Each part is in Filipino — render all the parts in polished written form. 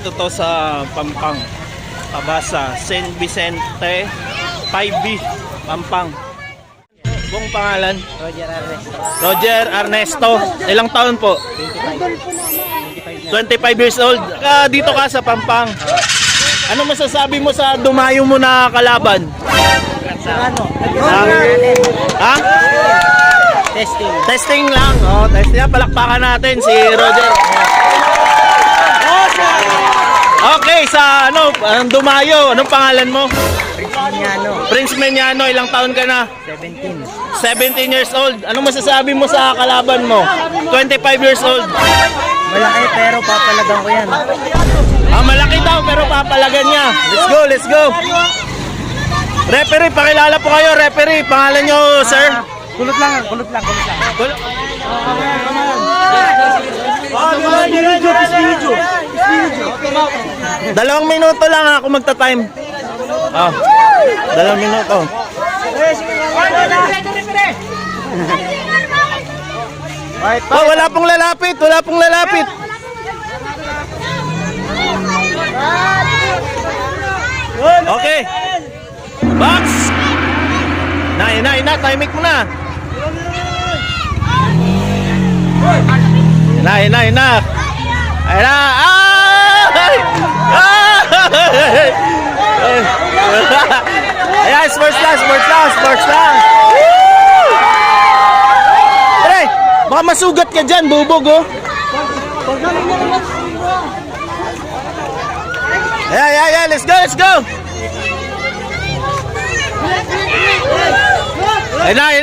Dito to sa Pampang, Pabasa, San Vicente, 5B, Pampang. Buong pangalan? Roger Arresto. Roger Ernesto. Ilang taon po? 25 years old. Dito ka sa Pampang. Ano masasabi mo sa dumayo mo na kalaban? Ano? Ha? Testing. Testing lang. Oh, testing lang. Palakpakan natin si Roger. Okay, sa dumayo, anong pangalan mo? Minyano. Prince Meñano, ilang taon ka na? 17. 17 years old. Anong masasabi mo sa kalaban mo? 25 years old. Malaki pero papalagan ko yan. Malaki daw pero papalagan niya. Let's go, let's go. Referee, pakilala po kayo. Referee, pangalan nyo, sir? Kulot lang. Dalawang minuto lang ako magta-time. 2 minuto. Wala pong lalapit. Okay. Box. Na, timing mo na. Na. Ayan, sports lang. Pre, baka masugat ka dyan, bubog, oh. Ayan, let's go. Ayan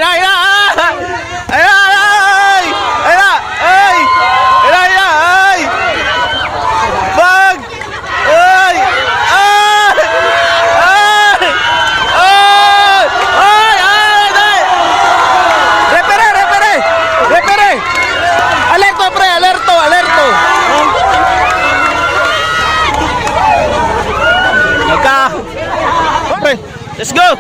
na. Bag! Repere! Alerto, pre! Alerto! Okay, let's go!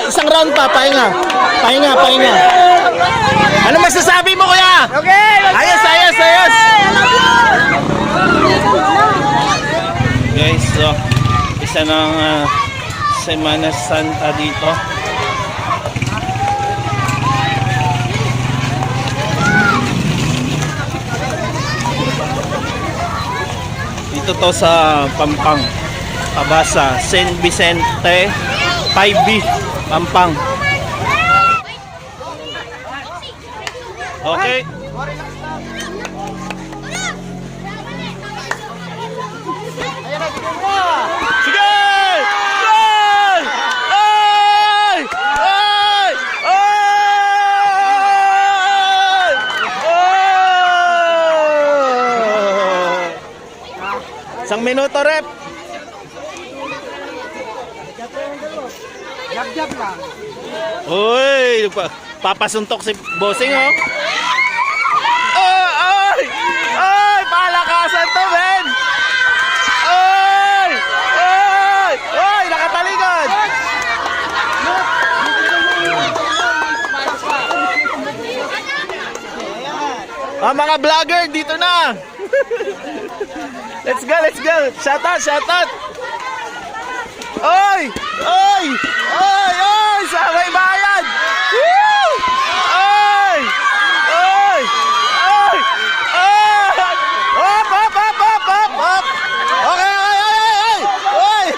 Isang round pa, pahinga. Ano masasabi mo, kuya? Okay! Ayos! Guys, so, isa ng Semana Santa dito. Dito to sa Pampang, Pabasa, San Vicente, 5B, Pampang. Okay. Sige! Goal! Isang minuto, rep. Jab lang. Uy, papasuntok si bossing, oh. Ay, palakasan to, men. Ay, nakatalikod. Mga vlogger, dito na. Let's go. Shout out. Oy! Sa may bayan! Woo! Oy! Op! Okay! Oy!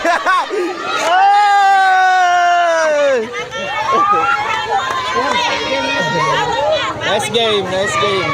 Nice game. Nice game.